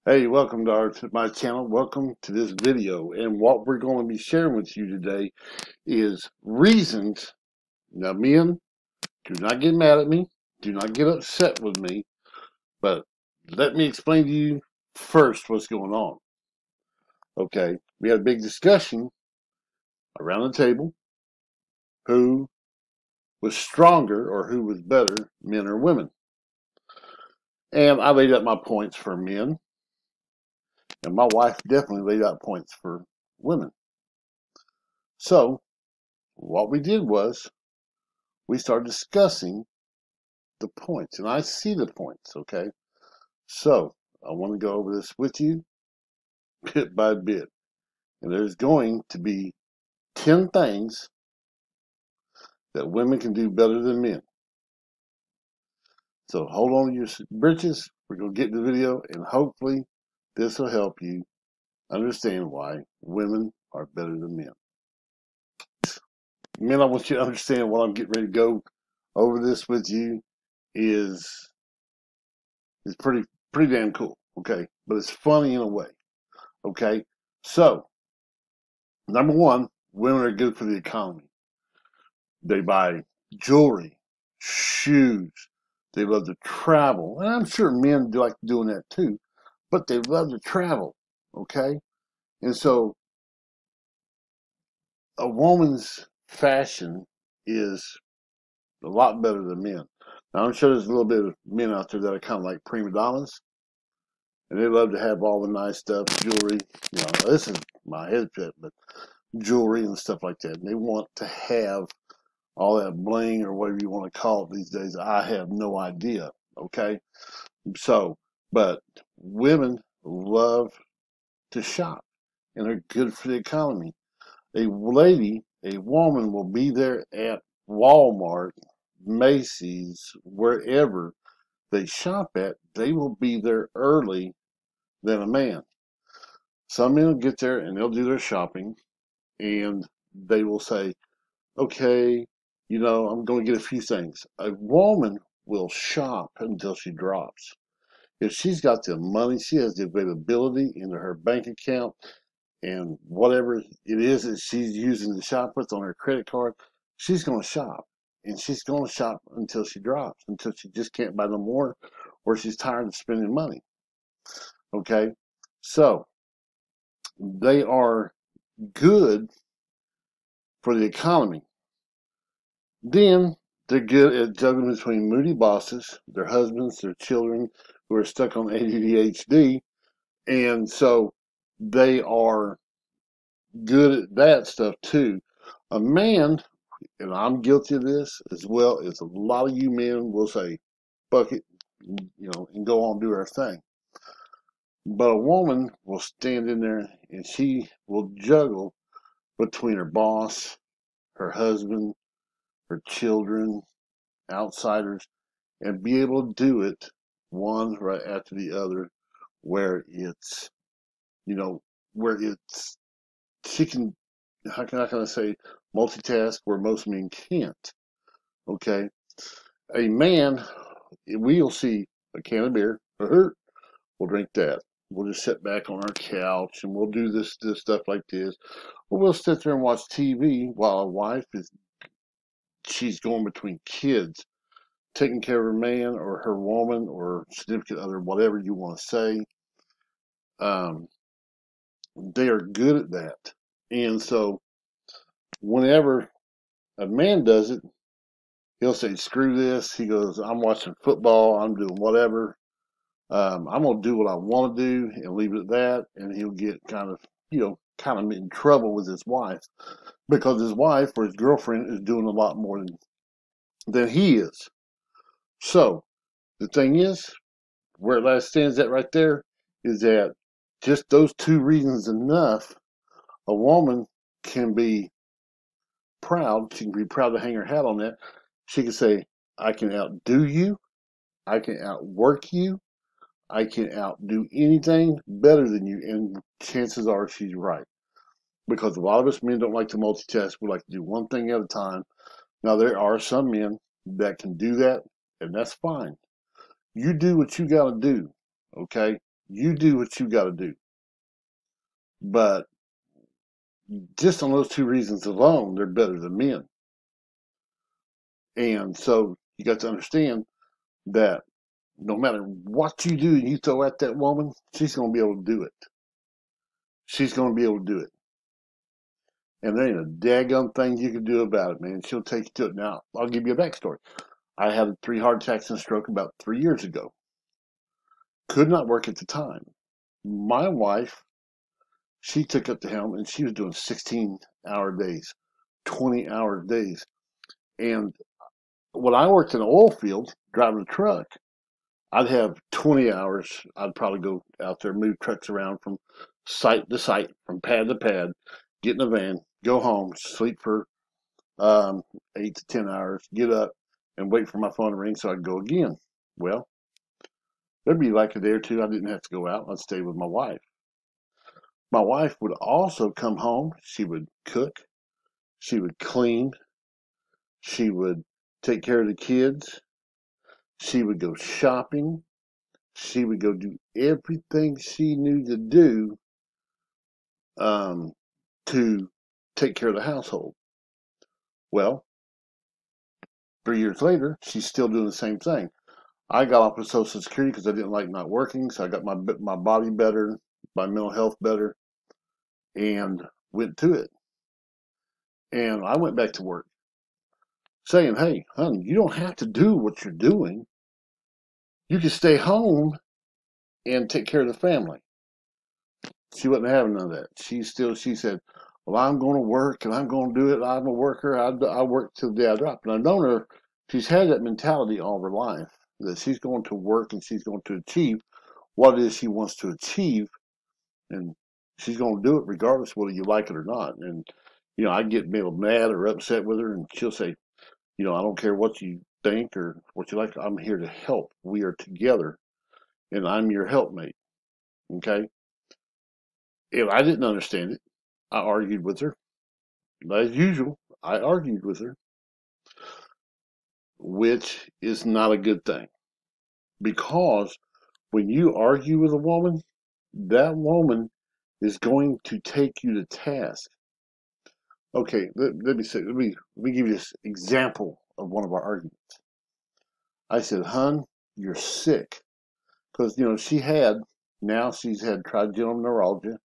Hey, welcome to my channel. Welcome to this video. And what we're going to be sharing with you today is reasons. Now, men, do not get mad at me. Do not get upset with me. But let me explain to you first what's going on. Okay, we had a big discussion around the table who was stronger or who was better, men or women. And I laid out my points for men, and my wife definitely laid out points for women. So, what we did was we started discussing the points, and I see the points, okay? So, I want to go over this with you bit by bit. And there's going to be 10 things that women can do better than men. So, hold on to your britches. We're going to get in the video, and hopefully, this will help you understand why women are better than men. Men, I want you to understand what I'm getting ready to go over this with you is pretty damn cool, okay? But it's funny in a way. Okay, so number one, women are good for the economy. They buy jewelry, shoes. They love to travel, and I'm sure men do like doing that too. But they love to travel. Okay, and so a woman's fashion is a lot better than men. Now I'm sure there's a little bit of men out there that are kind of like prima donnas, and they love to have all the nice stuff, jewelry. You know, this is my headset, but jewelry and stuff like that. And they want to have all that bling or whatever you want to call it these days. I have no idea. Okay. So, but women love to shop and they're good for the economy. A woman will be there at Walmart, Macy's, wherever they shop at, they will be there early than a man. Some men will get there and they'll do their shopping and they will say, okay, I'm going to get a few things. A woman will shop until she drops. If she's got the money, she has the availability into her bank account and whatever it is that she's using to shop with on her credit card, she's going to shop. And she's going to shop until she drops, until she just can't buy no more or she's tired of spending money. Okay? So, they are good for the economy. Then they're good at juggling between moody bosses, their husbands, their children who are stuck on ADHD. And so they are good at that stuff too. A man, and I'm guilty of this as well, as a lot of you men will say, fuck it, and go on and do our thing. But a woman will stand in there and she will juggle between her boss, her husband, her children, outsiders, and be able to do it one right after the other where it's you know where it's she can how can I say multitask where most men can't. Okay, a man, we'll see a can of beer, we'll drink that, we'll just sit back on our couch and we'll do this stuff like this, or we'll sit there and watch TV while our wife is she's going between kids taking care of her man or her woman or significant other, whatever you want to say. Um, they are good at that. And so whenever a man does it, he'll say, screw this. He goes, I'm watching football. I'm doing whatever. I'm going to do what I want to do and leave it at that. And he'll get kind of in trouble with his wife because his wife or his girlfriend is doing a lot more than he is. So the thing is, where that stands at right there is that just those two reasons enough, a woman can be proud. She can be proud to hang her hat on that. She can say, I can outdo you. I can outwork you. I can outdo anything better than you. And chances are she's right. Because a lot of us men don't like to multitask. We like to do one thing at a time. Now, there are some men that can do that, and that's fine. You do what you got to do, okay? You do what you got to do. But just on those two reasons alone, they're better than men. And so you got to understand that no matter what you do and you throw at that woman, she's going to be able to do it. She's going to be able to do it. And there ain't a daggum thing you can do about it, man. She'll take you to it. Now, I'll give you a backstory. I had 3 heart attacks and a stroke about 3 years ago. Could not work at the time. My wife, she took up the helm and she was doing 16-hour days, 20-hour days. And when I worked in the oil field, driving a truck, I'd have 20 hours. I'd probably go out there, move trucks around from site to site, from pad to pad, get in a van, go home, sleep for 8 to 10 hours, get up, and wait for my phone to ring so I could go again. Well, there'd be like a day or two I didn't have to go out. I'd stay with my wife. My wife would also come home. She would cook. She would clean. She would take care of the kids. She would go shopping. She would go do everything she knew to do to take care of the household. Well, 3 years later, she's still doing the same thing. I got off of Social Security because I didn't like not working, so I got my body better, my mental health better, and went to it. And I went back to work, saying, "Hey, honey, you don't have to do what you're doing. You can stay home and take care of the family." She wasn't having none of that. She said, "Well, I'm going to work and I'm going to do it. I'm a worker. I work till the day I drop." And I've known her. She's had that mentality all her life that she's going to work and she's going to achieve what it is she wants to achieve, and she's going to do it regardless whether you like it or not. And I get maybe mad or upset with her, and she'll say, "I don't care what you think or what you like. I'm here to help. We are together, and I'm your helpmate." Okay. If I didn't understand it, I argued with her. As usual, I argued with her, which is not a good thing. Because when you argue with a woman, that woman is going to take you to task. Okay, let me give you this example of one of our arguments. I said, "Hun, you're sick." Because, she's had trigeminal neuralgia.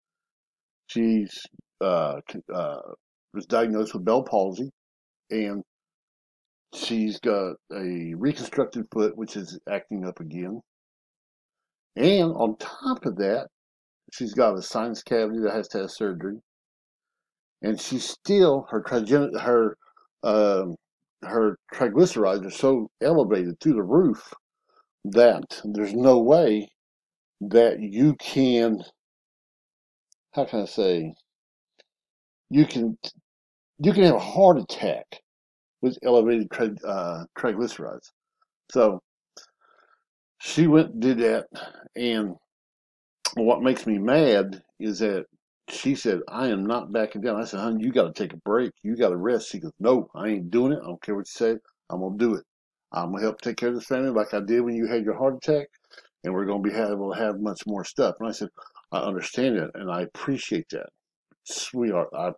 She's was diagnosed with Bell palsy, and she's got a reconstructed foot, which is acting up again. And on top of that, she's got a sinus cavity that has to have surgery. And she's still, her triglycerides are so elevated through the roof that there's no way that you can, how can I say, you can have a heart attack with elevated triglycerides. So she went and did that, and what makes me mad is that she said, "I am not backing down." I said, "Honey, you got to take a break. You got to rest." She goes, "No, I ain't doing it. I don't care what you say. I'm going to do it. I'm going to help take care of this family like I did when you had your heart attack, and we're going to be able to have much more stuff." And I said, "I understand that, and I appreciate that. Sweetheart, I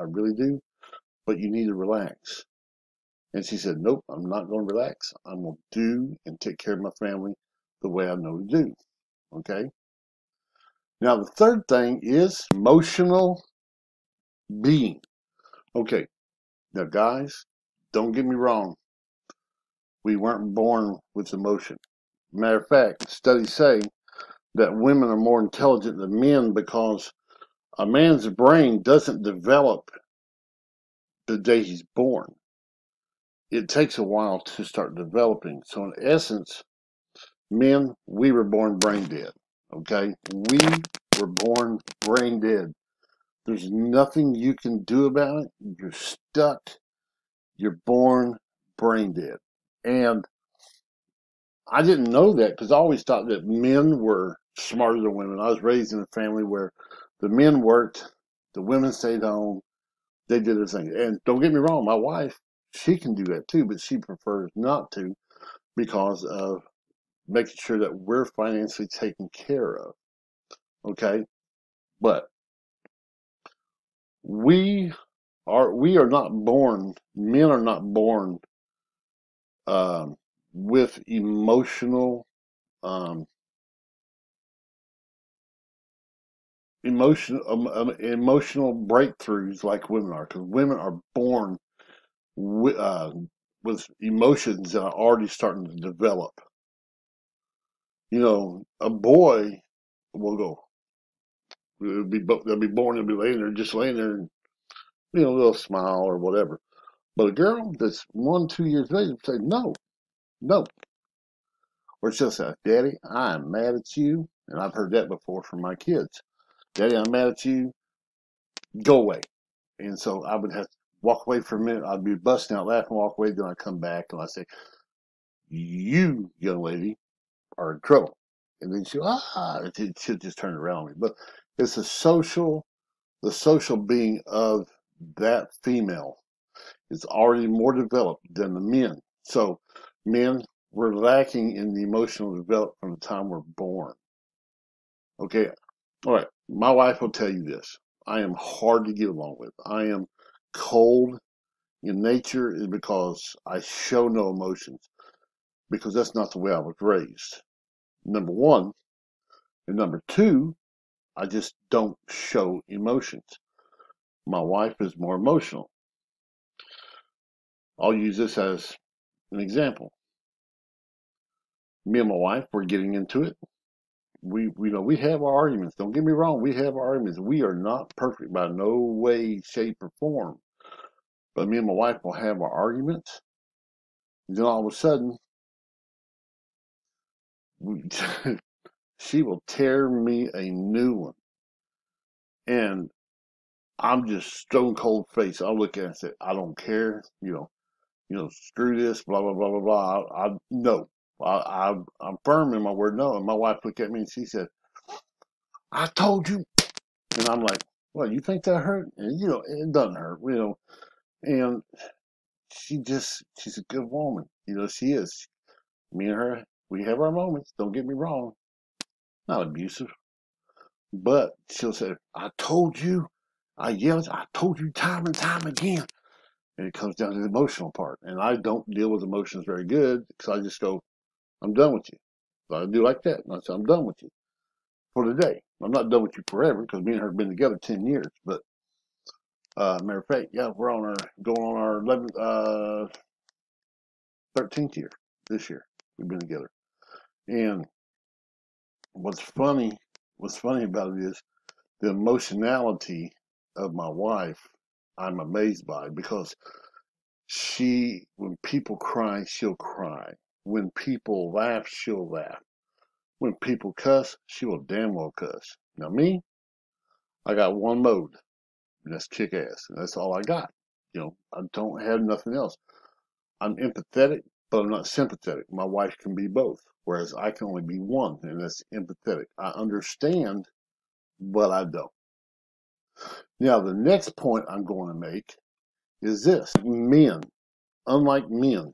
really do, but you need to relax." And she said, "Nope, I'm not going to relax. I'm going to do and take care of my family the way I know to do." Okay? Now, the third thing is emotional being. Okay, now, guys, don't get me wrong. We weren't born with emotion. Matter of fact, studies say that women are more intelligent than men because a man's brain doesn't develop the day he's born. It takes a while to start developing. So, in essence, men, we were born brain dead. Okay? We were born brain dead. There's nothing you can do about it. You're stuck. You're born brain dead. And I didn't know that because I always thought that men were smarter than women. I was raised in a family where the men worked, the women stayed home, they did their thing. And don't get me wrong, my wife, she can do that too, but she prefers not to because of making sure that we're financially taken care of. Okay, but we are not born. Men are not born um, with um, emotional breakthroughs like women are, because women are born with, with emotions that are already starting to develop. A boy will go. They'll be born. They'll be laying there, just laying there, and they'll smile or whatever. But a girl that's 1, 2 years later will say no, no, or she'll say, "Daddy, I'm mad at you," and I've heard that before from my kids. "Daddy, I'm mad at you. Go away." And so I would have to walk away for a minute. I'd be busting out laughing, walk away. Then I come back and I say, "You, young lady, are in trouble." And then she'll just turn around on me. But it's the social being of that female is already more developed than the men. So men, we're lacking in the emotional development from the time we're born. Okay. All right. My wife will tell you this. I am hard to get along with. I am cold in nature is because I show no emotions because that's not the way I was raised. Number one. And number two, I just don't show emotions. My wife is more emotional. I'll use this as an example. Me and my wife were getting into it. We have our arguments. Don't get me wrong, we have our arguments. We are not perfect by no way, shape, or form. But me and my wife will have our arguments. And then all of a sudden, we, she will tear me a new one. And I'm just stone cold face. I'll look at it and say, I don't care. Screw this, blah, blah, blah, blah, blah. No. I'm firm in my word no. And my wife looked at me and she said, I told you. And I'm like, well, you think that hurt? And, it doesn't hurt, And she's a good woman. She is. Me and her, we have our moments. Don't get me wrong. Not abusive. But she'll say, I told you. I told you time and time again. And it comes down to the emotional part. And I don't deal with emotions very good because I just go, I'm done with you. So I do like that. And I say, I'm done with you for the day. I'm not done with you forever because me and her have been together 10 years. But matter of fact, yeah, we're going on our 13th year this year. We've been together. And what's funny, what's funny about it is the emotionality of my wife. I'm amazed by because when people cry, she'll cry. When people laugh, she'll laugh. When people cuss, she will damn well cuss. Now me, I got one mode, and that's kick ass. And that's all I got. I don't have nothing else. I'm empathetic, but I'm not sympathetic. My wife can be both, whereas I can only be one, and that's empathetic. I understand, but I don't. Now, the next point I'm going to make is this. Men, unlike men,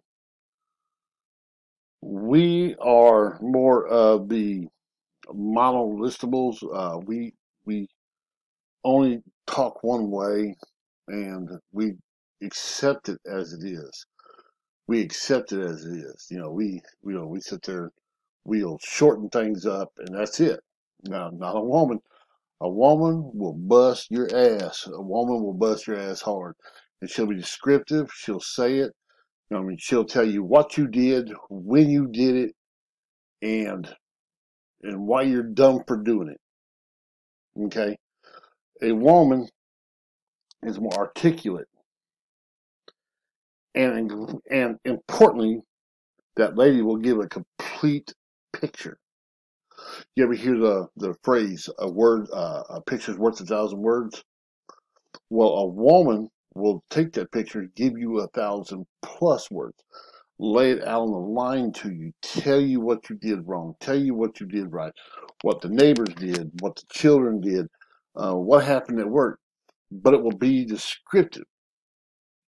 we are more of the monolistables. We only talk one way, and we accept it as it is. We accept it as it is. We sit there, we'll shorten things up, and that's it. Now, not a woman. A woman will bust your ass. A woman will bust your ass hard, and she'll be descriptive. She'll say it. She'll tell you what you did, when you did it, and why you're dumb for doing it. Okay, a woman is more articulate, and importantly, that lady will give a complete picture. You ever hear the phrase a picture's worth 1,000 words? Well, a woman will take that picture, give you 1,000+ words, lay it out on the line to you, tell you what you did wrong, tell you what you did right, what the neighbors did, what the children did, what happened at work. But it will be descriptive.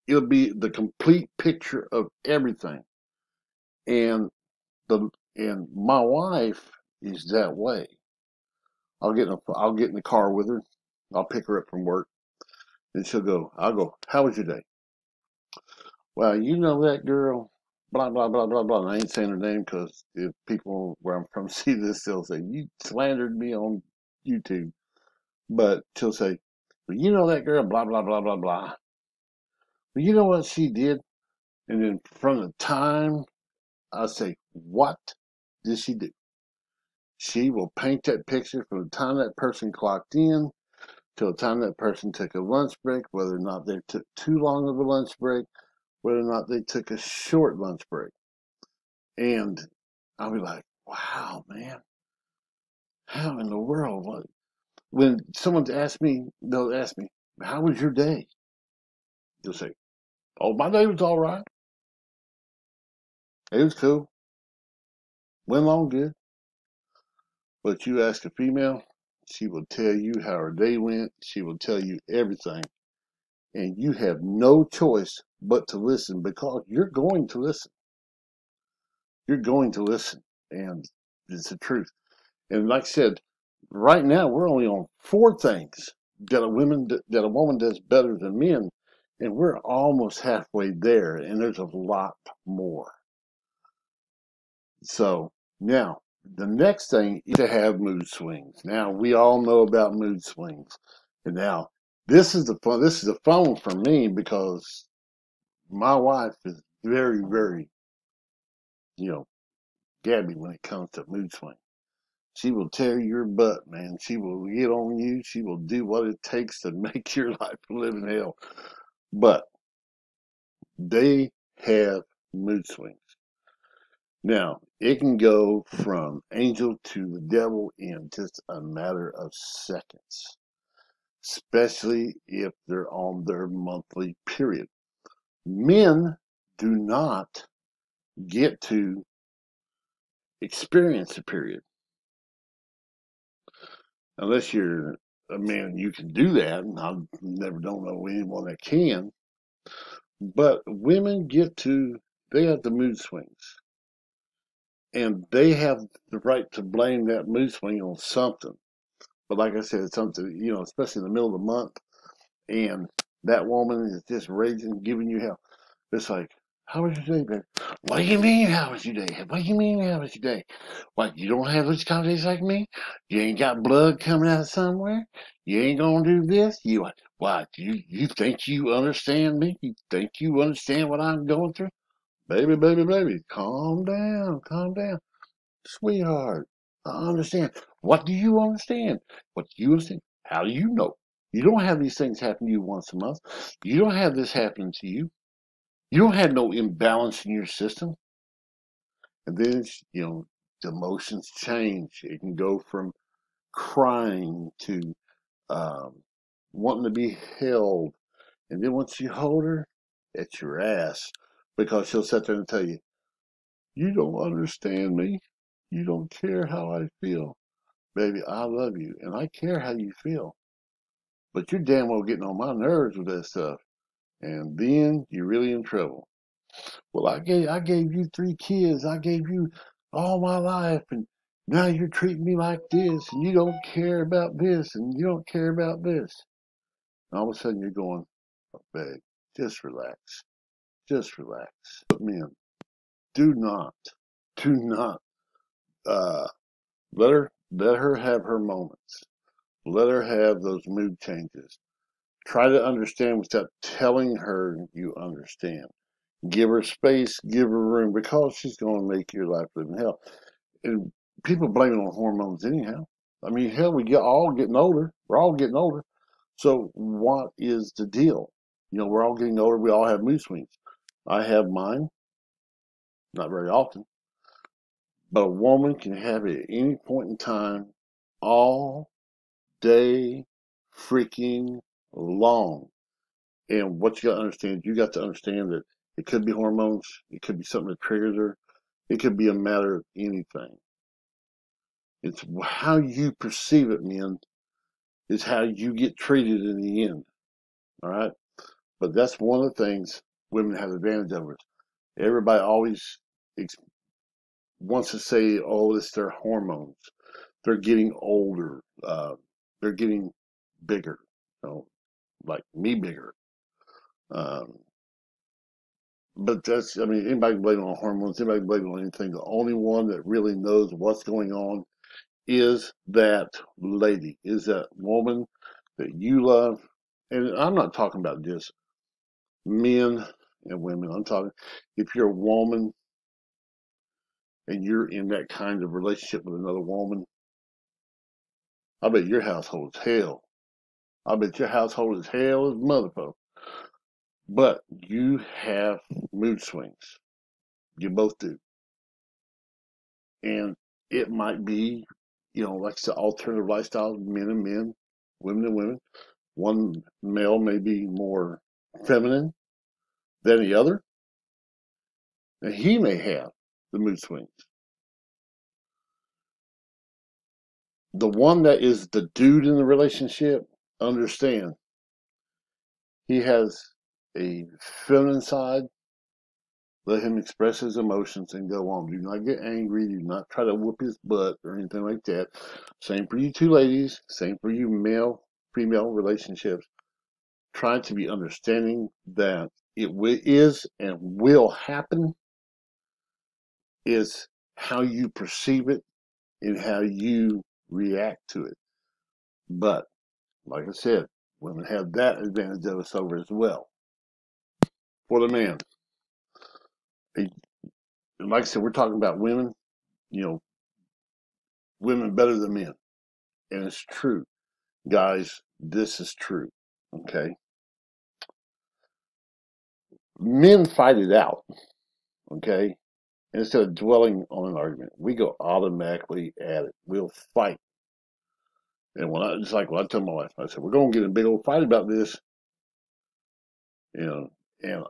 It'll be the complete picture of everything. And the and my wife is that way. I'll get in the car with her. I'll pick her up from work, and I'll go, how was your day? Well, you know that girl, blah blah blah blah blah. And I ain't saying her name because if people where I'm from see this, they'll say you slandered me on YouTube. But she'll say, well, you know that girl, blah blah blah blah blah. Well, you know what she did? And then from the time I say, what did she do? She will paint that picture from the time that person clocked in till the time that person took a lunch break, whether or not they took too long of a lunch break, whether or not they took a short lunch break. And I'll be like, wow, man, how in the world? What? When someone asks me, they'll ask me, how was your day? They'll say, oh, my day was all right. It was cool. Went along good. But you ask a female, she will tell you how her day went. She will tell you everything. And you have no choice but to listen because you're going to listen. You're going to listen. And it's the truth. And like I said, right now we're only on 4 things that a woman does better than men, and we're almost halfway there, and there's a lot more. So now the next thing is to have mood swings. Now we all know about mood swings, and now this is the fun. This is the fun for me because my wife is very, very, you know, Gabby when it comes to mood swings. She will tear your butt, man. She will get on you. She will do what it takes to make your life a living hell. But they have mood swings. Now, it can go from angel to the devil in just a matter of seconds, especially if they're on their monthly period. Men do not get to experience a period unless you're a man. You can do that, and I never don't know anyone that can. But women they have the mood swings, and they have the right to blame that mood swing on something. But like I said, it's something, especially in the middle of the month, and that woman is just raging, giving you hell. It's like, how was your day, babe? What do you mean, how was your day? What do you mean, how was your day? What, you don't have those conversations like me? You ain't got blood coming out of somewhere? You ain't gonna do this? What, you think you understand me? You think you understand what I'm going through? Baby, baby, baby, calm down, calm down. Sweetheart, I understand. What do you understand? What do you understand? How do you know? You don't have these things happen to you once a month. You don't have this happening to you. You don't have no imbalance in your system. And then, the emotions change. It can go from crying to um, wanting to be held. And then once you hold her, it's your ass. Because she'll sit there and tell you, you don't understand me. You don't care how I feel. Baby, I love you, and I care how you feel. But you're damn well getting on my nerves with that stuff. And then you're really in trouble. Well, I gave you 3 kids. I gave you all my life, and now you're treating me like this, and you don't care about this, and you don't care about this. And all of a sudden you're going, oh, babe, just relax. Just relax. But men, do not, do not uh, let her have her moments. Let her have those mood changes. Try to understand without telling her you understand. Give her space, give her room, because she's going to make your life live in hell. And people blame it on hormones anyhow. I mean, hell, all getting older. We're all getting older. So what is the deal? We're all getting older. We all have mood swings. I have mine, not very often, but a woman can have it at any point in time, all day freaking long. And what you got to understand, you got to understand that it could be hormones, it could be something that triggers her, it could be a matter of anything. It's how you perceive it, men, is how you get treated in the end. All right? But that's one of the things women have advantage over us. Everybody always wants to say, oh, it's their hormones. they're getting older. They're getting bigger. Like me bigger. Um, but that's, I mean, anybody can blame it on hormones, anybody can blame it on anything. The only one that really knows what's going on is that lady, is that woman that you love. And I'm not talking about just men and women. I'm talking, if you're a woman and you're in that kind of relationship with another woman, I bet your household is hell. I bet your household is hell as motherfucker. But you have mood swings. You both do. And it might be, like I said, alternative lifestyles, men and men, women and women. One male may be more feminine than the other, and he may have the mood swings. The one that is the dude in the relationship, understand, he has a feminine side. Let him express his emotions and go on. Do not get angry. Do not try to whoop his butt or anything like that. Same for you two ladies. Same for you male, female relationships. Try to be understanding that it is and will happen. Is how you perceive it and how you react to it. But, like I said, women have that advantage of us over as well. For the man, like I said, we're talking about women, you know, women better than men. And it's true. Guys, this is true. Okay? Men fight it out. Okay? Instead of dwelling on an argument, we go automatically at it. We'll fight. And it's like when I tell my wife, I said, we're going to get in a big old fight about this, and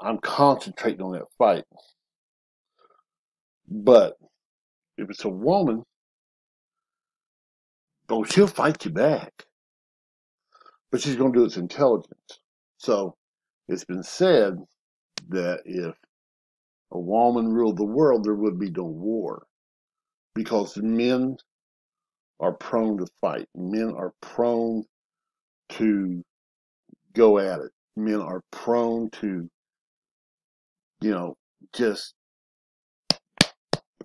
I'm concentrating on that fight. But if it's a woman, she'll fight you back. But she's going to do it with intelligence. So it's been said that if a woman ruled the world, there would be no war. Because men are prone to fight. Men are prone to go at it. Men are prone to,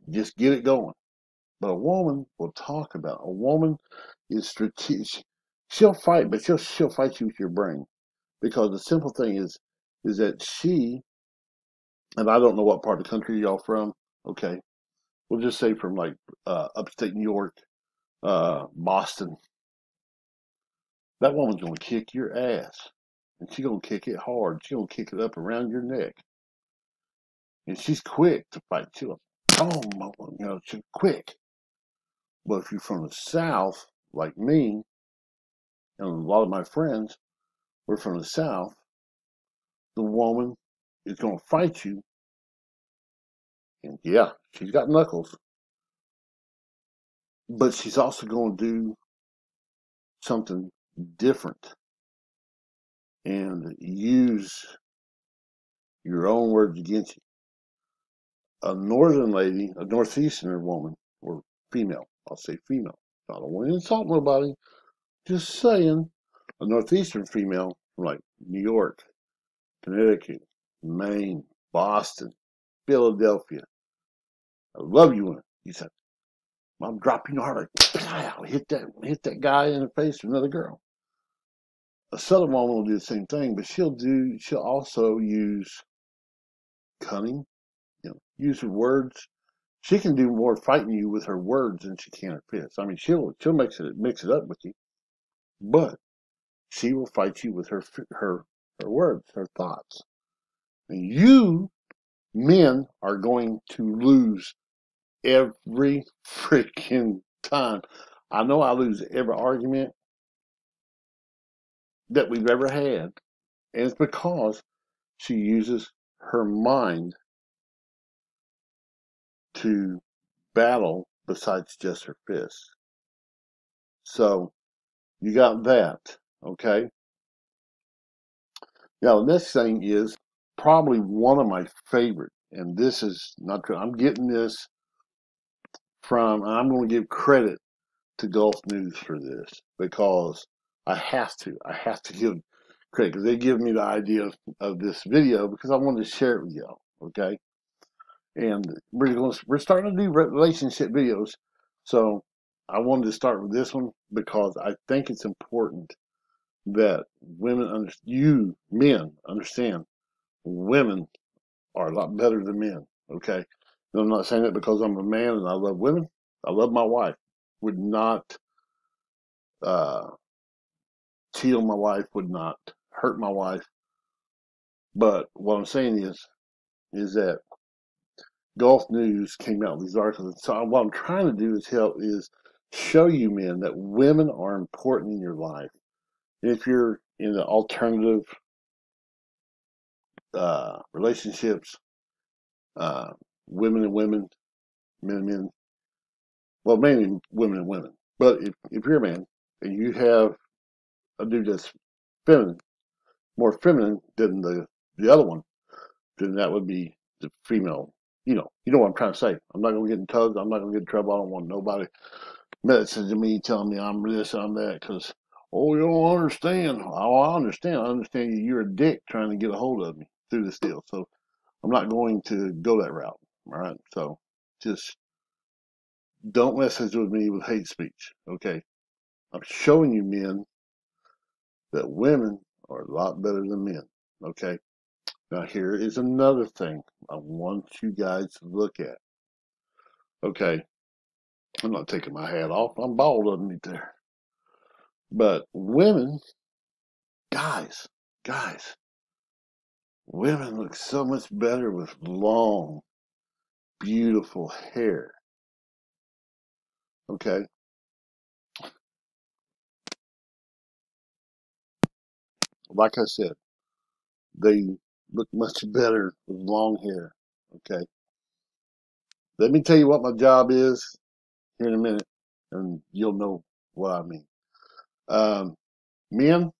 just get it going. But a woman will talk about it. A woman is strategic. She'll fight, but she'll fight you with your brain. Because the simple thing is that she, and I don't know what part of the country y'all from, okay, we'll just say from like upstate New York, Boston. That woman's gonna kick your ass, and she's gonna kick it hard. She's gonna kick it up around your neck, and she's quick to fight. She'll, she's quick. But if you're from the South, like me, and a lot of my friends, we're from the South, the woman is gonna fight you, and yeah, she's got knuckles, but she's also gonna do something different and use your own words against you. A northern lady, a northeastern woman, or female, I'll say female. I don't want to insult nobody, just saying. A northeastern female from like New York, Connecticut, Maine, Boston, Philadelphia. I love you when you said, "Mom, drop your heart like hit that guy in the face with another girl." A southern woman will do the same thing, but she'll also use cunning, use her words. She can do more fighting you with her words than she can her fists. I mean, she'll mix it up with you, but she will fight you with her words, her thoughts. And you men are going to lose every freaking time. I know I lose every argument that we've ever had, and it's because she uses her mind to battle besides just her fists. So you got that, okay? Now the next thing is probably one of my favorite, and this is not true. I'm getting this from, and I'm going to give credit to Gulf News for this because I have to. I have to give credit because they give me the idea of this video because I wanted to share it with y'all. Okay, and we're starting to do relationship videos, so I wanted to start with this one because I think it's important that you men understand women are a lot better than men. Okay, and I'm not saying that because I'm a man and I love women. I love my wife. Would not uh, cheat on my wife. Would not hurt my wife. But what I'm saying is that Gulf News came out with these articles. So what I'm trying to do is show you men that women are important in your life. And if you're in the alternative relationships, uh, women and women, men and men, well, mainly women and women. But if you're a man and you have a dude that's feminine, more feminine than the other one, then that would be the female. You know what I'm trying to say. I'm not gonna get in tugs. I'm not gonna get in trouble. I don't want nobody messaging me telling me I'm this, I'm that, because oh, you don't understand. Oh, I understand. I understand you. You're a dick trying to get a hold of me through this deal. So I'm not going to go that route. All right. So just don't message with me with hate speech. Okay. I'm showing you men that women are a lot better than men. Okay. Now here is another thing I want you guys to look at. Okay. I'm not taking my hat off. I'm bald underneath there. But women, guys, women look so much better with long, beautiful hair. Okay. Like I said, they look much better with long hair. Okay. Let me tell you what my job is here in a minute, and you'll know what I mean. Um, Men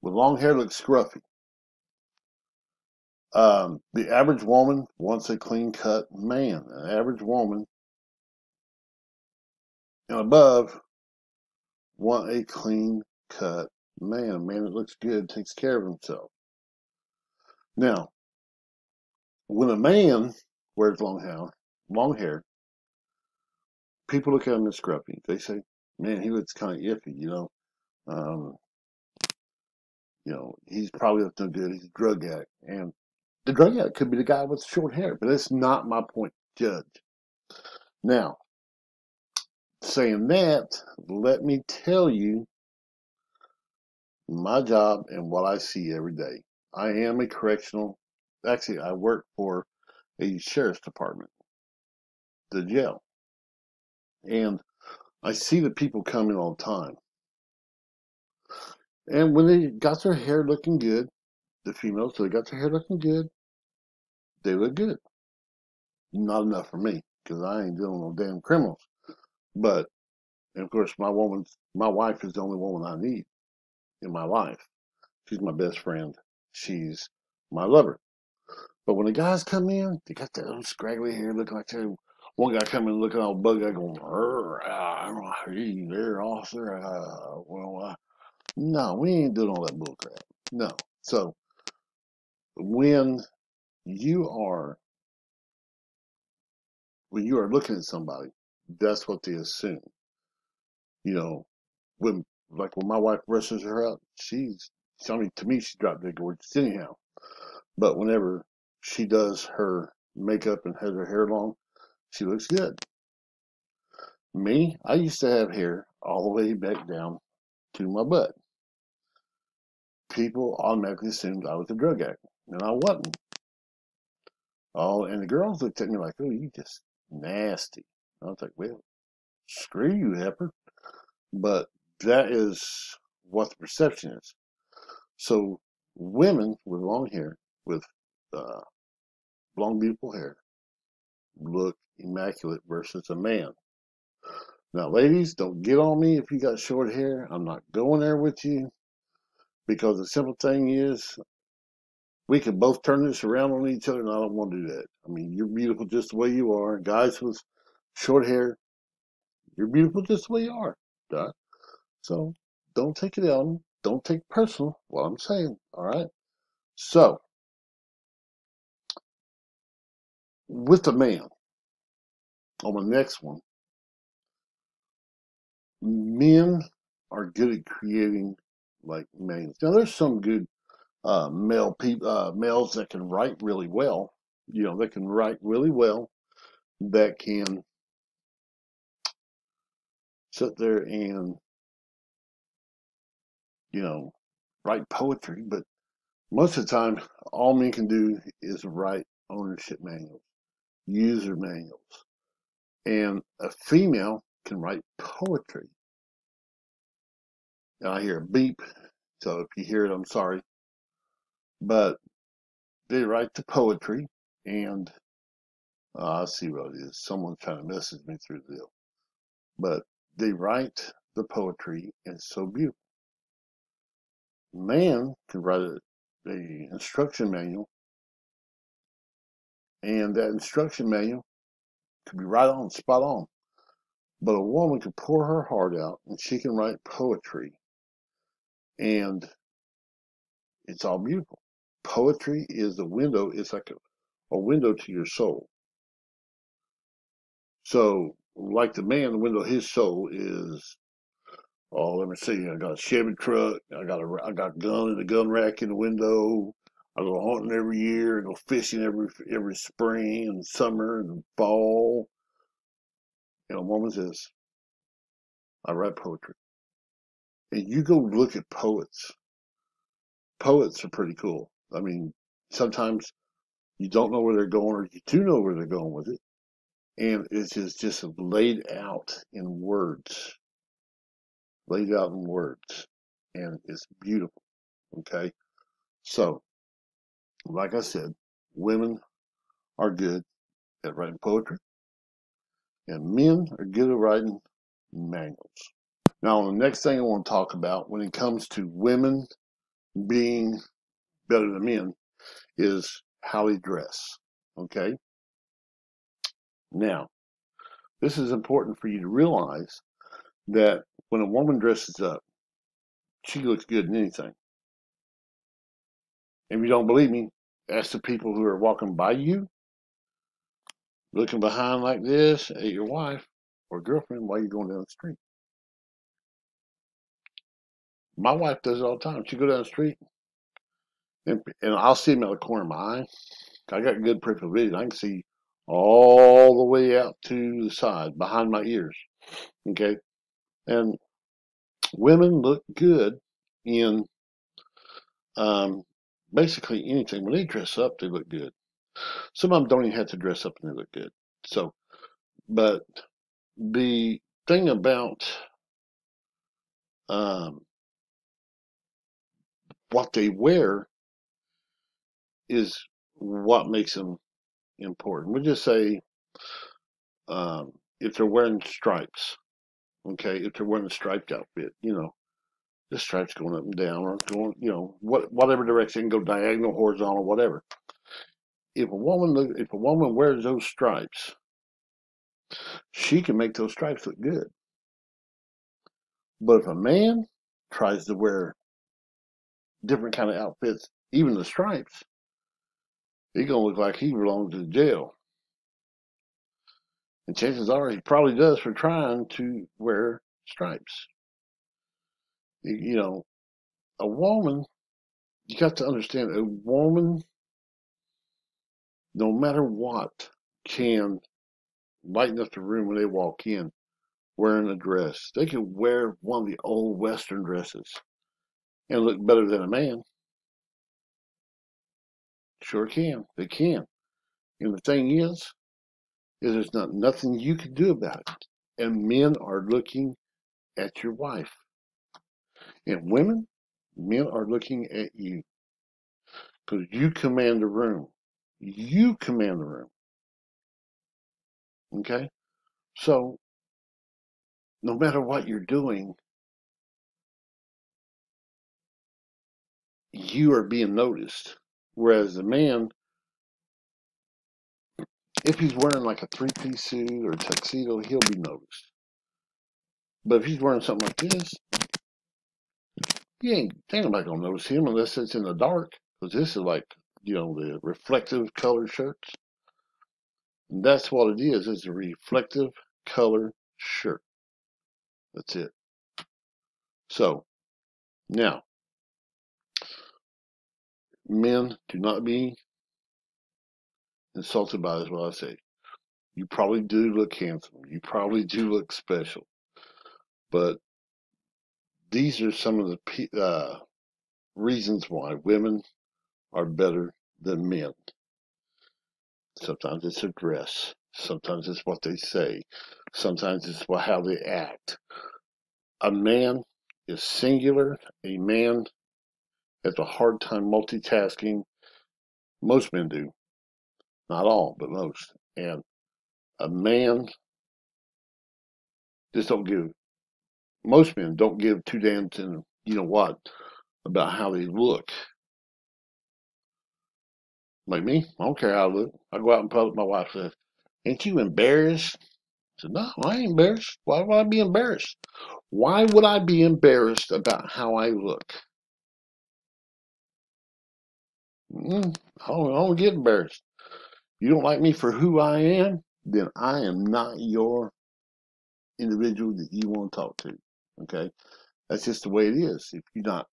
with long hair look scruffy. The average woman wants a clean cut man. An average woman and above want a clean cut man. A man that looks good, takes care of himself. Now, when a man wears long hair, people look at him as scruffy. They say, "Man, he looks kind of iffy," Um, he's probably up to no good. He's a drug addict, and the drug addict could be the guy with short hair. But that's not my point, Judge. Now, saying that, let me tell you my job and what I see every day. I am a correctional. Actually, I work for a sheriff's department, the jail, and I see the people come in all the time. And when they got their hair looking good, the females, so they got their hair looking good, they look good. Not enough for me because I ain't dealing with no damn criminals. But and of course, my wife is the only woman I need in my life. She's my best friend. She's my lover. But when the guys come in, they got that little scraggly hair looking like they. One guy come in looking all bug-eyed going, hey there, officer. No, we ain't doing all that bullcrap. No. So when you are when you are looking at somebody, that's what they assume. You know, when when my wife brushes her up, I mean, to me, she's drop dead gorgeous anyhow. But whenever she does her makeup and has her hair long, she looks good. Me, I used to have hair all the way back down to my butt. People automatically assumed I was a drug addict, and I wasn't. Oh, and the girls looked at me like, "Oh, you just nasty." I was like, "Well, screw you, Hepper." But that is what the perception is. So women with long hair, with uh, long, beautiful hair, look immaculate versus a man. Now, ladies, don't get on me if you got short hair. I'm not going there with you because the simple thing is we can both turn this around on each other, and I don't want to do that. I mean, you're beautiful just the way you are. Guys with short hair, you're beautiful just the way you are. All right? So don't take it out. Don't take personal what I'm saying. All right. So with the man on the next one, men are good at creating like manuals. Now there's some good males that can write really well. You know, they can write really well. That can sit there and write poetry. But most of the time, all men can do is write ownership manuals, user manuals, and a female can write poetry. Now I hear a beep, so if you hear it, I'm sorry. But they write the poetry, and I see what it is. Someone's trying to message me through the deal. But they write the poetry, and it's so beautiful. Man can write the instruction manual, and that instruction manual could be right on, spot on. But a woman can pour her heart out, and she can write poetry, and it's all beautiful. Poetry is a window. It's like a window to your soul. So, like the man, the window of his soul is, oh, let me see. I got a Chevy truck. I got a gun in the gun rack in the window. I go hunting every year. I go fishing every spring and summer and fall. And a woman says, I write poetry. And you go look at poets. Poets are pretty cool. I mean, sometimes you don't know where they're going, or you do know where they're going with it. And it's just laid out in words. Laid out in words. And it's beautiful. Okay? So, like I said, women are good at writing poetry, and men are good at writing manuals. Now, the next thing I want to talk about when it comes to women being better than men is how they dress. Okay? Now, this is important for you to realize that when a woman dresses up, she looks good in anything. If you don't believe me, ask the people who are walking by you, looking behind like this at your wife or girlfriend while you're going down the street. My wife does it all the time. She go down the street, and I'll see them out of the corner of my eye. I got good peripheral vision. I can see all the way out to the side, behind my ears. Okay? And women look good in basically anything. When they dress up, they look good. Some of them don't even have to dress up and they look good. So, but the thing about um, what they wear is what makes them important. We'll just say if they're wearing stripes, okay, if they're wearing a striped outfit, the stripes going up and down or going, whatever direction, go diagonal, horizontal, whatever. If a woman wears those stripes, she can make those stripes look good. But if a man tries to wear different kind of outfits, even the stripes, he's gonna look like he belongs to jail. And chances are he probably does for trying to wear stripes. A woman, you got to understand, a woman, no matter what, can lighten up the room when they walk in wearing a dress. They can wear one of the old Western dresses and look better than a man. Sure can. They can. And the thing is there's nothing you can do about it. And men are looking at your wife. And women, men are looking at you. Because you command the room. You command the room. Okay? So, no matter what you're doing, you are being noticed. Whereas the man, if he's wearing like a three-piece suit or a tuxedo, he'll be noticed. But if he's wearing something like this, ain't nobody gonna notice him unless it's in the dark. Because this is like, the reflective color shirts. And that's what it is. It's a reflective color shirt. That's it. So, now, men, do not be insulted by this, what I say. You probably do look handsome. You probably do look special. But these are some of the reasons why women are better than men. Sometimes it's their dress. Sometimes it's what they say. Sometimes it's how they act. A man is singular. A man has a hard time multitasking. Most men do. Not all, but most. And a man just don't give, most men don't give two damns in, what, about how they look. Like me, I don't care how I look. I go out in public, my wife says, "Ain't you embarrassed?" I said, "No, I ain't embarrassed. Why would I be embarrassed? Why would I be embarrassed about how I look? I don't get embarrassed. You don't like me for who I am, then I am not your individual that you want to talk to. Okay? That's just the way it is. If you're not,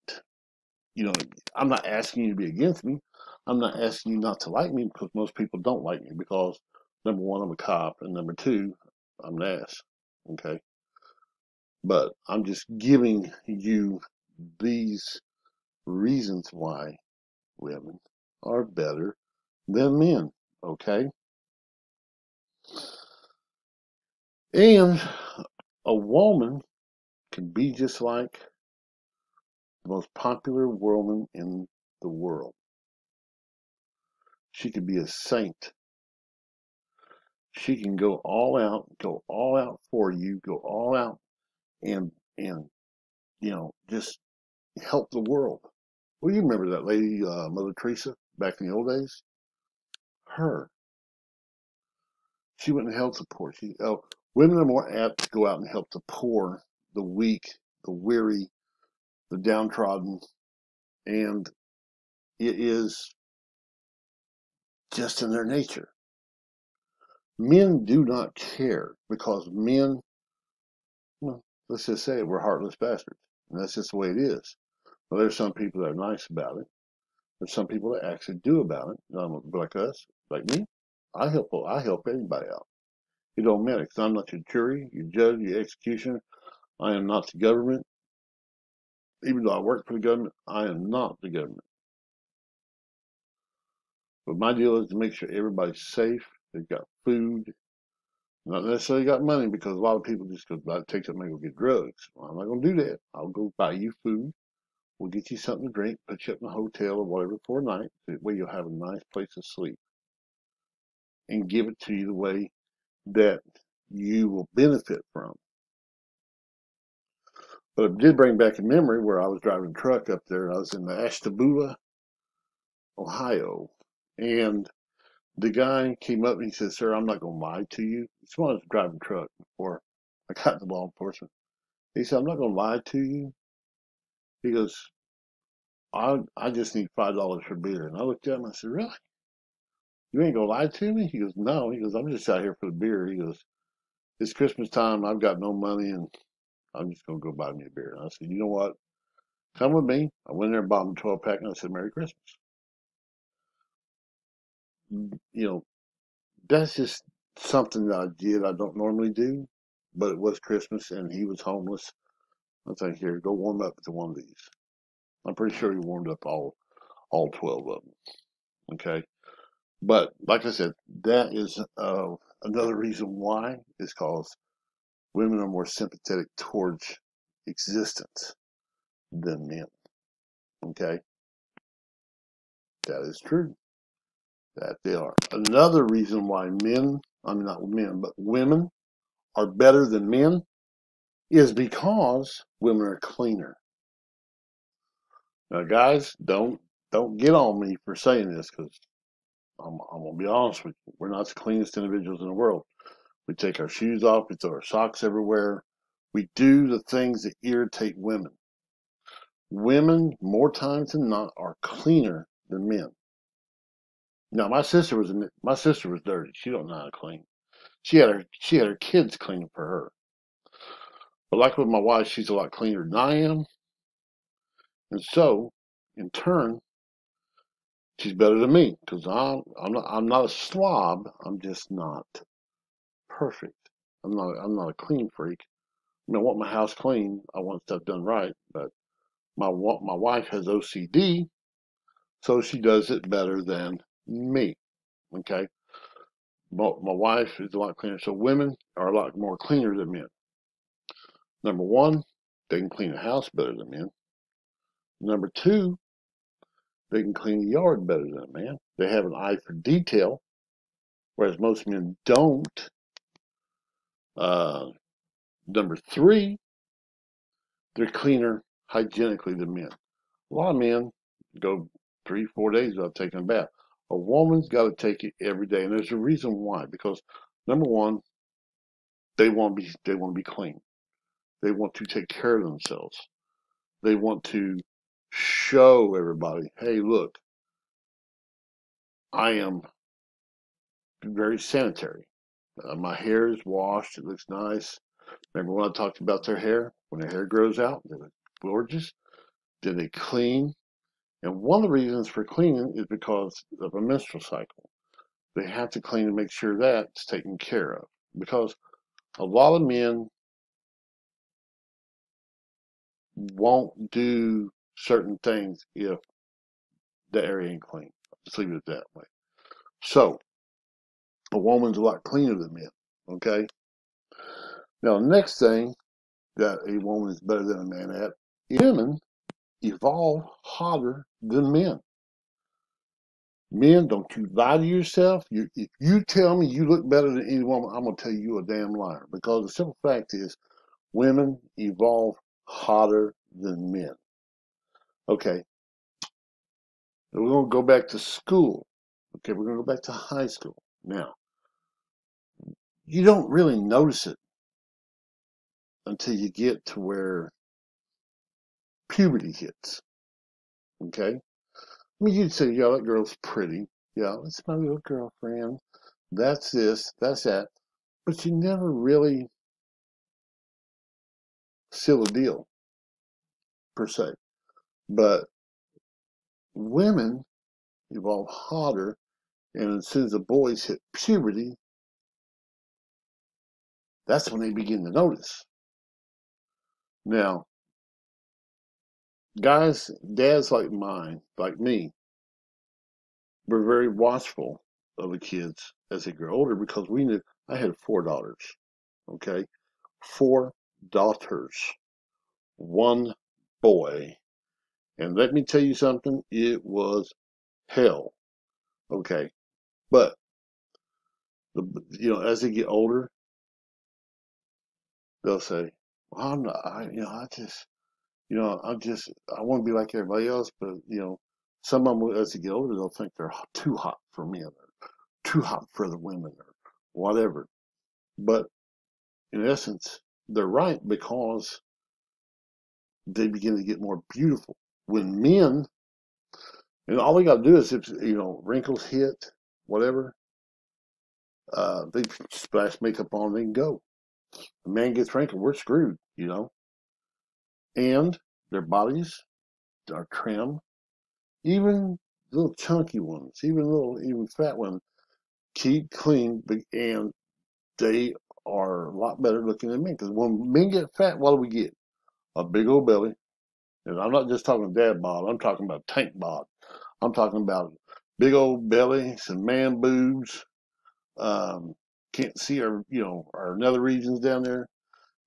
you know, I'm not asking you to be against me. I'm not asking you not to like me because most people don't like me because number one, I'm a cop, and number two, I'm an ass. Okay? But I'm just giving you these reasons why women are better than men. Okay? And a woman can be just like the most popular woman in the world. She could be a saint. She can go all out for you, go all out and just help the world. Well, you remember that lady, Mother Teresa, back in the old days? Her. She went and helped the poor. Women are more apt to go out and help the poor, the weak, the weary, the downtrodden, and it is just in their nature. Men do not care because men, well, let's just say it, we're heartless bastards. And that's just the way it is. Well, there's some people that are nice about it. There's some people that actually do about it. Like us, like me. I help anybody out. It don't matter because I'm not your jury, your judge, your executioner. I am not the government. Even though I work for the government, I am not the government. But my deal is to make sure everybody's safe. They've got food. Not necessarily got money because a lot of people just go take that money and go get drugs. Well, I'm not going to do that. I'll go buy you food. We'll get you something to drink, put you up in a hotel or whatever for a night. That way you'll have a nice place to sleep and give it to you the way that you will benefit from. But it did bring back a memory where I was driving a truck up there. I was in Ashtabula, Ohio. And the guy came up and he said, "Sir, I'm not going to lie to you." He's one of driving a truck before I got to law enforcement. He said, "I'm not going to lie to you." He goes, I just need $5 for beer. And I looked at him and I said, "Really? You ain't gonna lie to me?" He goes, "No." He goes, "I'm just out here for the beer." He goes, "It's Christmas time. I've got no money and I'm just gonna go buy me a beer." And I said, "You know what? Come with me." I went there and bought him a 12 pack and I said, "Merry Christmas." You know, that's just something that I did. I don't normally do, but it was Christmas and he was homeless. I think, "Here, go warm up to one of these." I'm pretty sure he warmed up all 12 of them. Okay. But like I said, that is another reason why is because women are more sympathetic towards existence than men. Okay, that is true. That they are. Another reason why not men, but women are better than men is because women are cleaner. Now, guys, don't get on me for saying this because I'm gonna be honest with you. We're not the cleanest individuals in the world. We take our shoes off. We throw our socks everywhere. We do the things that irritate women. Women, more times than not, are cleaner than men. Now, my sister was dirty. She don't know how to clean. She had her kids cleaning for her. But like with my wife, she's a lot cleaner than I am, and so in turn, she's better than me because I'm not a slob. I'm just not perfect. I'm not a clean freak. I mean, I want my house clean. I want stuff done right. But my wife has OCD, so she does it better than me. Okay, my wife is a lot cleaner. So women are a lot more cleaner than men. Number one, they can clean a house better than men. Number two, they can clean the yard better than a man. They have an eye for detail, whereas most men don't. Uh, Number three, they're cleaner hygienically than men. A lot of men go 3, 4 days without taking a bath. A woman's got to take it every day, and there's a reason why. Because number one, they want to be clean. They want to take care of themselves. They want to show everybody, hey, look, I am very sanitary. My hair is washed. It looks nice. Remember when I talked about their hair? When their hair grows out, they look gorgeous. Then they clean. And one of the reasons for cleaning is because of a menstrual cycle. They have to clean to make sure that's taken care of. Because a lot of men won't do certain things if the area ain't clean. Just leave it that way. So, a woman's a lot cleaner than men. Okay? Now, the next thing that a woman is better than a man at, women evolve hotter than men. Men, don't you lie to yourself. If you tell me you look better than any woman, I'm going to tell you a damn liar. Because the simple fact is, women evolve hotter than men. Okay, we're going to go back to school. Okay, we're going to go back to high school. Now, you don't really notice it until you get to where puberty hits. Okay? I mean, you'd say, yeah, that girl's pretty. Yeah, that's my little girlfriend. That's this, that's that. But you never really seal a deal, per se. But women evolve hotter, and as soon as the boys hit puberty, that's when they begin to notice. Now, guys, dads like mine, like me, were very watchful of the kids as they grew older because we knew I had 4 daughters. Okay, 4 daughters, 1 boy, and let me tell you something, it was hell. Okay, but as they get older, they'll say, well, I'm not, I want to be like everybody else, but, some of them, as they get older, they'll think they're too hot for men or too hot for the women or whatever. But in essence, they're right because they begin to get more beautiful. When men, and all they got to do is if, wrinkles hit, whatever, they splash makeup on, they can go. A man gets wrinkled, we're screwed. And their bodies are trim. Even little chunky ones, even fat ones, keep clean, and they are a lot better looking than men. Because when men get fat, what do we get? A big old belly. And I'm not just talking dad bod. I'm talking about tank bod. I'm talking about big old belly, some man boobs. Can't see our nether regions down there.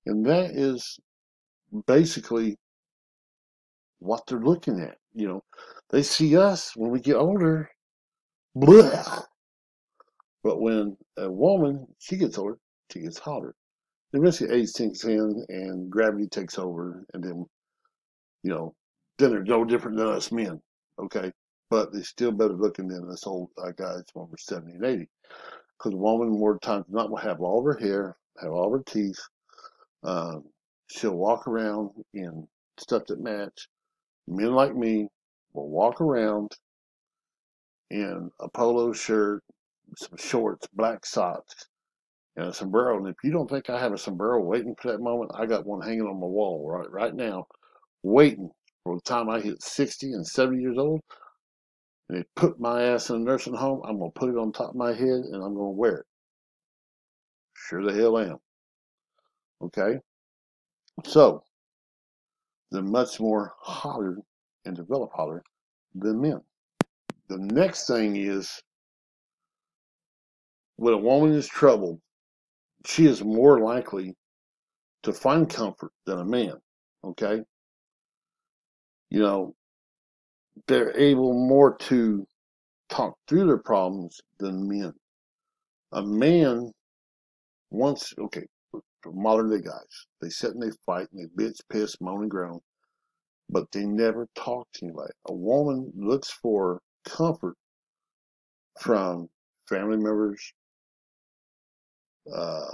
And that is basically what they're looking at. They see us when we get older. Blah. But when a woman, she gets older, she gets hotter. Eventually age sinks in and gravity takes over, and then they're no different than us men, okay? But they're still better looking than us old guys when we're 70 and 80. Because a woman, more times than not, will have all of her hair, have all of her teeth, she'll walk around in stuff that match. Men like me will walk around in a polo shirt, some shorts, black socks, and a sombrero. And if you don't think I have a sombrero waiting for that moment, I got one hanging on my wall right now, waiting for the time I hit 60 and 70 years old. And they put my ass in a nursing home, I'm going to put it on top of my head and I'm going to wear it. Sure the hell am. Okay? So, they're much more hotter and develop hotter than men. The next thing is, when a woman is troubled, she is more likely to find comfort than a man. Okay? You know, they're able more to talk through their problems than men. A man, once, okay, modern day guys, they sit and they fight and they bitch, piss, moan, and groan, but they never talk to anybody. A woman looks for comfort from family members, uh,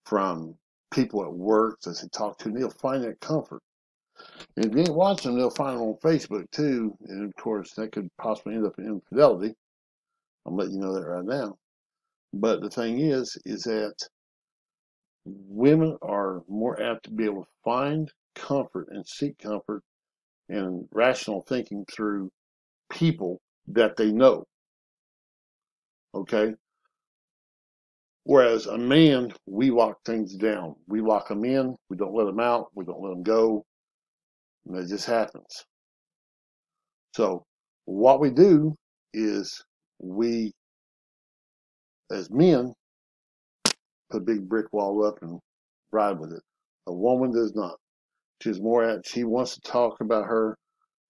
from people at work that they talk to, and they'll find that comfort. And if you ain't watching them, they'll find them on Facebook too. And of course, that could possibly end up in infidelity. I'm letting you know that right now. But the thing is that women are more apt to be able to find comfort and seek comfort and rational thinking through people that they know. Okay? Whereas a man, we lock things down. We lock them in. We don't let them out. We don't let them go. And it just happens. So what we do is we, as men, put a big brick wall up and ride with it. A woman does not. She's more at, she wants to talk about her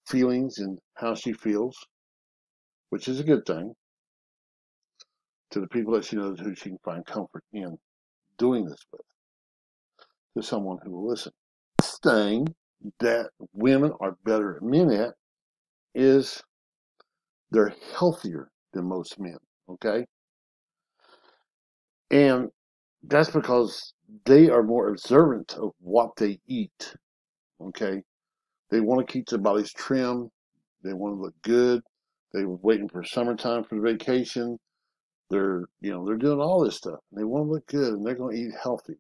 feelings and how she feels, which is a good thing, to the people that she knows who she can find comfort in doing this with, to someone who will listen. This thing that women are better than men at is they're healthier than most men, okay? And that's because they are more observant of what they eat, okay? They want to keep their bodies trim. They want to look good. They're waiting for summertime for vacation. They're doing all this stuff. They want to look good, and they're going to eat healthy.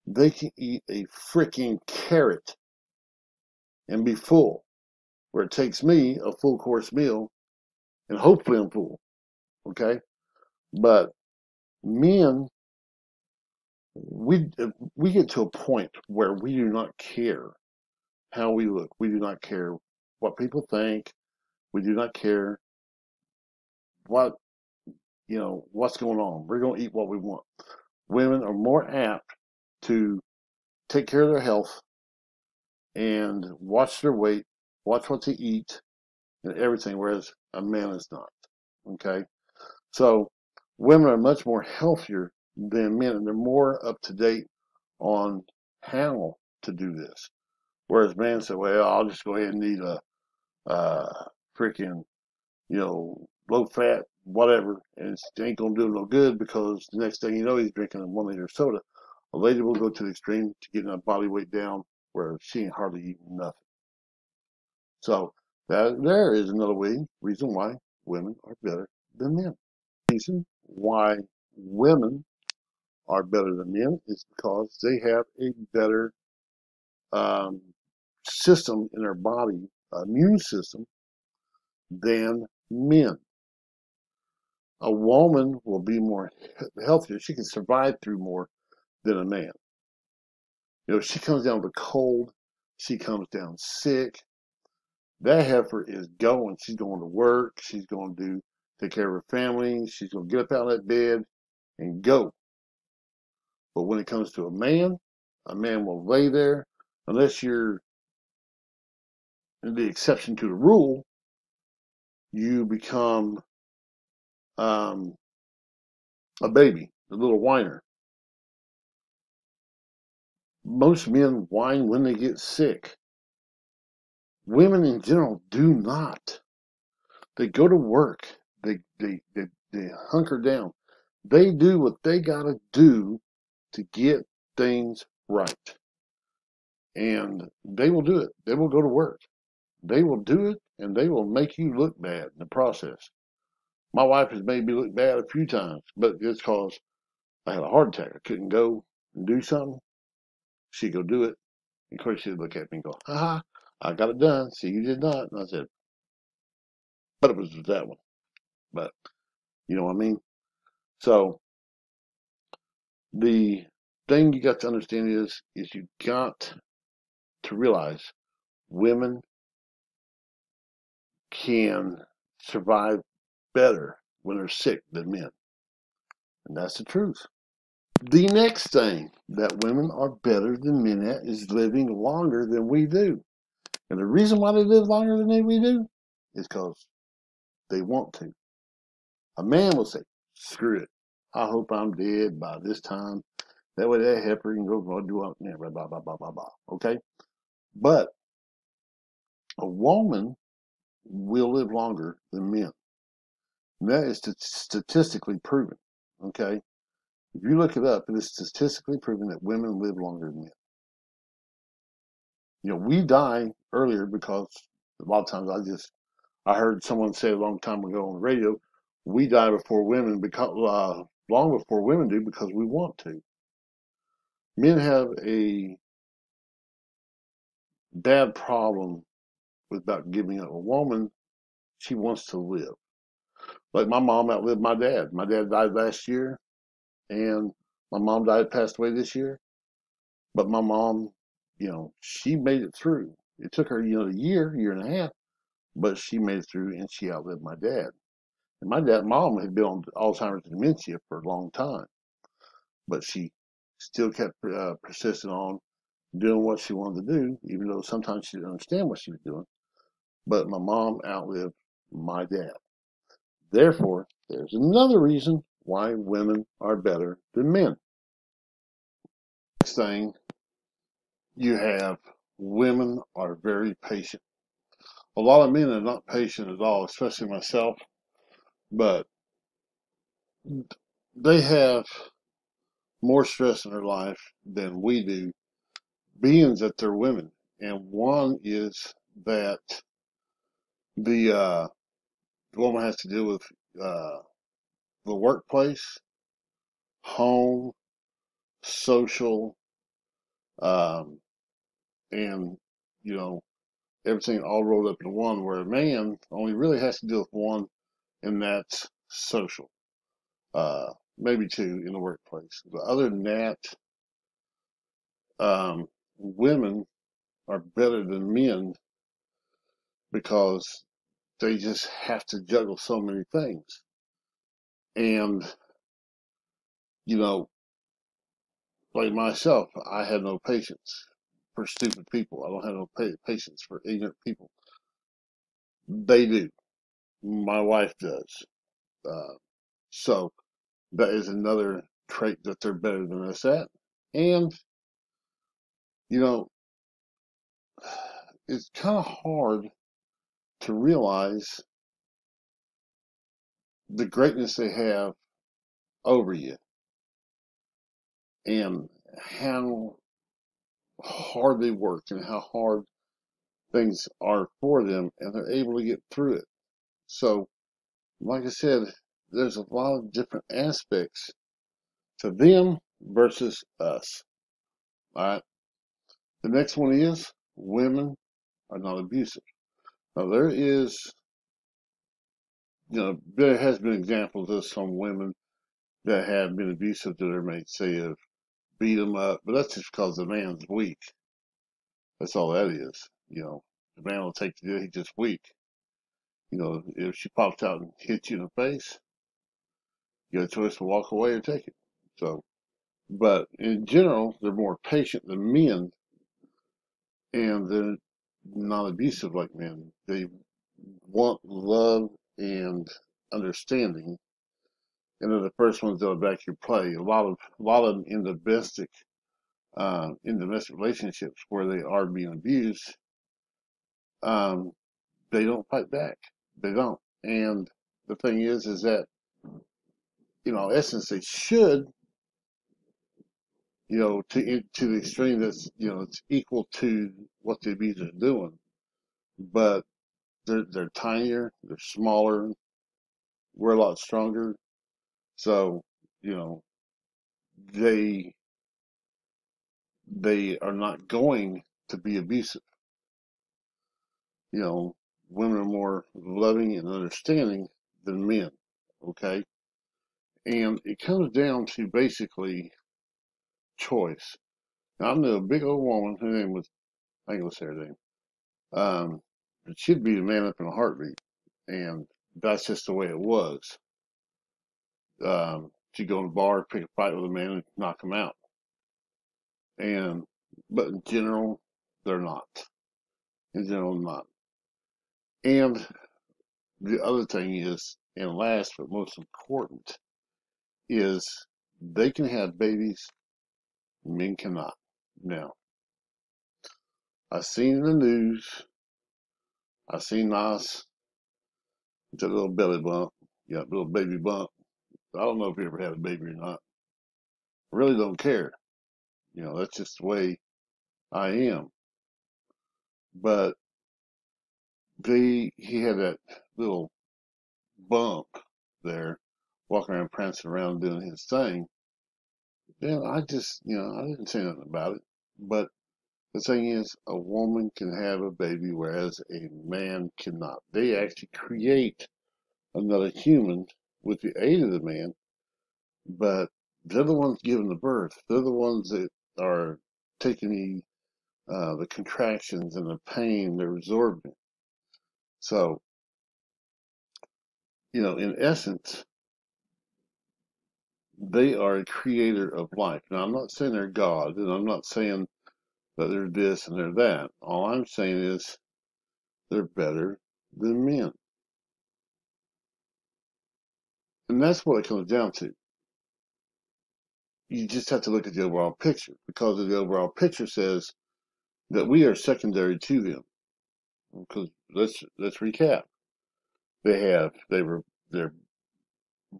They can eat a freaking carrot and be full, where it takes me a full course meal, and hopefully I'm full, okay? But men, we get to a point where we do not care how we look. We do not care what people think. We do not care what what's going on. We're going to eat what we want. Women are more apt to take care of their health and watch their weight, watch what they eat, and everything, whereas a man is not. Okay? So women are much more healthier than men, and they're more up to date on how to do this. Whereas men say, well, I'll just go ahead and eat a freaking, low fat, whatever, and it ain't gonna do him no good because the next thing you know, he's drinking a 1 liter soda. A lady will go to the extreme to getting her body weight down where she ain't hardly eating nothing. So there is another reason why women are better than men. The reason why women are better than men is because they have a better um, system in their body, immune system, than men. A woman will be more healthier. She can survive through more than a man. She comes down with a cold. She comes down sick. That heifer is going. She's going to work. She's going to take care of her family. She's going to get up out of that bed and go. But when it comes to a man will lay there unless you're the exception to the rule. You become a baby, a little whiner. Most men whine when they get sick. Women in general do not. They go to work. They hunker down. They do what they gotta do to get things right. And they will do it. They will go to work. They will do it, and they will make you look bad in the process. My wife has made me look bad a few times, but it's because I had a heart attack. I couldn't go and do something. She'd go do it. And of course, she'd look at me and go, haha, I got it done. See, you did not. And I said, but it was that one. But you know what I mean? So the thing you got to understand is you got to realize women can survive better when they're sick than men. And that's the truth. The next thing that women are better than men at is living longer than we do. And the reason why they live longer than we do is because they want to. A man will say, screw it. I hope I'm dead by this time. That way that heifer can go do what, blah, blah, blah, blah, blah, blah. Okay? But a woman will live longer than men. And that is statistically proven. Okay? If you look it up, it is statistically proven that women live longer than men. You know, we die earlier because a lot of times I heard someone say a long time ago on the radio, we die before women because long before women do because we want to. Men have a bad problem with about giving up. A woman, she wants to live. Like my mom outlived my dad. My dad died last year, and my mom passed away this year. But my mom, you know, she made it through. It took her, you know, a year and a half, but she made it through, and she outlived my dad. And mom had been on Alzheimer's and dementia for a long time, but she still kept persisting on doing what she wanted to do, even though sometimes she didn't understand what she was doing. But my mom outlived my dad. Therefore, there's another reason why women are better than men. Next thing, you have women are very patient. A lot of men are not patient at all, especially myself, but they have more stress in their life than we do, being that they're women. And one is that the woman has to deal with uh, the workplace, home, social, um, and you know everything all rolled up into one. Where a man only really has to deal with one, and that's social. Maybe two in the workplace. But other than that, women are better than men because they just have to juggle so many things. And, you know, like myself, I have no patience for stupid people. I don't have no patience for ignorant people. They do. My wife does. Uh, so that is another trait that they're better than us at. And, you know, it's kind of hard to realize the greatness they have over you and how hard they work and how hard things are for them, and they're able to get through it. So, like I said, there's a lot of different aspects to them versus us. All right. The next one is women are not abusive. Now, there has been examples of some women that have been abusive to their mates, say have beat them up, but that's just because the man's weak. That's all that is. The man will take the deal. He's just weak. If she pops out and hits you in the face, you got a choice to walk away or take it. So, but in general, they're more patient than men, and they're not abusive like men. They want love and understanding, and they're the first ones that'll back your play. A lot of them in domestic relationships where they are being abused, um, they don't fight back. They don't. And the thing is that, in essence, they should, to the extreme that's, it's equal to what the abuser's doing. But they're tinier, they're smaller, we're a lot stronger. So, you know, they they are not going to be abusive. You know, women are more loving and understanding than men. Okay. And it comes down to basically choice. Now, I knew a big old woman, her name was, I ain't gonna say her name. But she'd beat a man up in a heartbeat. And that's just the way it was. She'd go in the bar, pick a fight with a man, and knock him out. But in general, they're not. In general, not. And the other thing is, and last but most important, is they can have babies, men cannot. Now, I seen in the news, I seen Nas, with a little belly bump, little baby bump. I don't know if he ever had a baby or not. I really don't care. That's just the way I am. But he had that little bump there, walking around, prancing around, doing his thing. Then I didn't say nothing about it. But the thing is, a woman can have a baby, whereas a man cannot. They actually create another human with the aid of the man, but they're the ones giving the birth. They're the ones that are taking the contractions and the pain, they're absorbing. So, in essence, they are a creator of life. Now, I'm not saying they're God, and I'm not saying that they're this and they're that. All I'm saying is they're better than men. And that's what it comes down to. You just have to look at the overall picture, because the overall picture says that we are secondary to them. Because let's recap. Their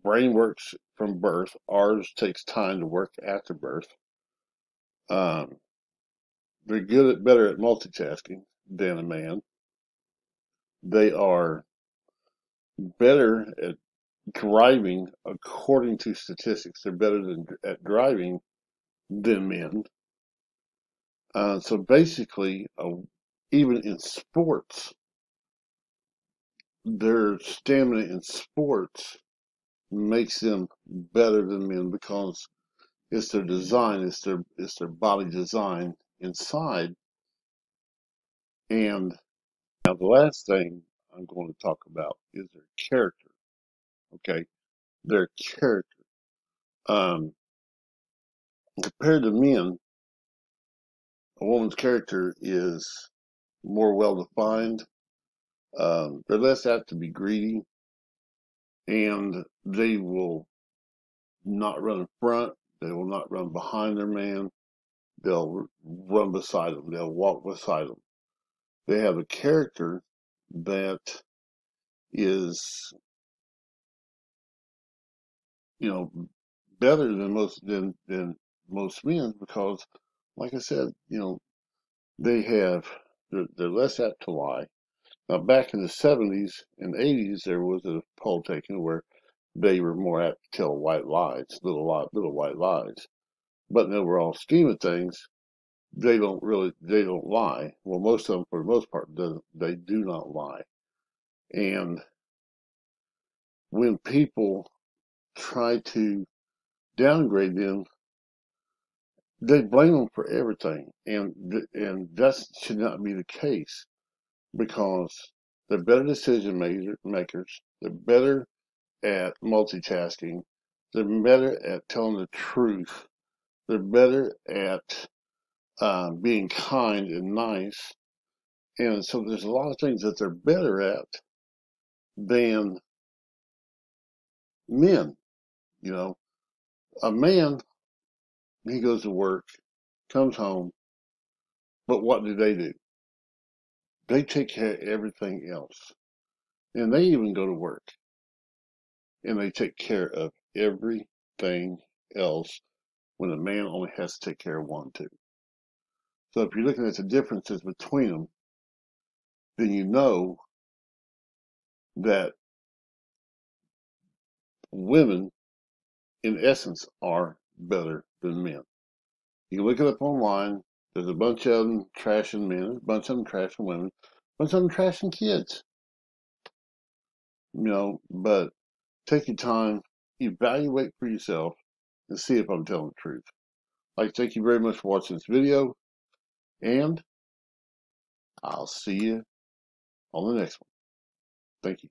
brain works from birth. Ours takes time to work after birth. Um, they're better at multitasking than a man. They are better at driving, according to statistics. They're better at driving than men. So basically, even in sports, their stamina in sports makes them better than men, because it's their design, it's their body design inside. And now the last thing I'm going to talk about is their character. Okay, their character. Um, Compared to men, a woman's character is more well defined. They're less apt to be greedy, and they will not run in front. They will not run behind their man. They'll run beside them. They'll walk beside them. They have a character that is, you know, better than most men, because, like I said, they're less apt to lie. Now, back in the 70s and 80s, there was a poll taken where they were more apt to tell white lies, little white lies. But in the overall scheme of things, they don't lie. Well, most of them, for the most part, they do not lie. And when people try to downgrade them, they blame them for everything, and that should not be the case, because they're better decision makers. They're better at multitasking. They're better at telling the truth. They're better at being kind and nice. And so there's a lot of things that they're better at than men. You know, a man, he goes to work, comes home, but what do? They take care of everything else. And they even go to work and they take care of everything else when a man only has to take care of one, too. So if you're looking at the differences between them, then you know that women, in essence, are better than men. You can look it up online. There's a bunch of them trashing men, a bunch of them trashing women, a bunch of them trashing kids. But take your time, evaluate for yourself, and see if I'm telling the truth. Thank you very much for watching this video, and I'll see you on the next one. Thank you.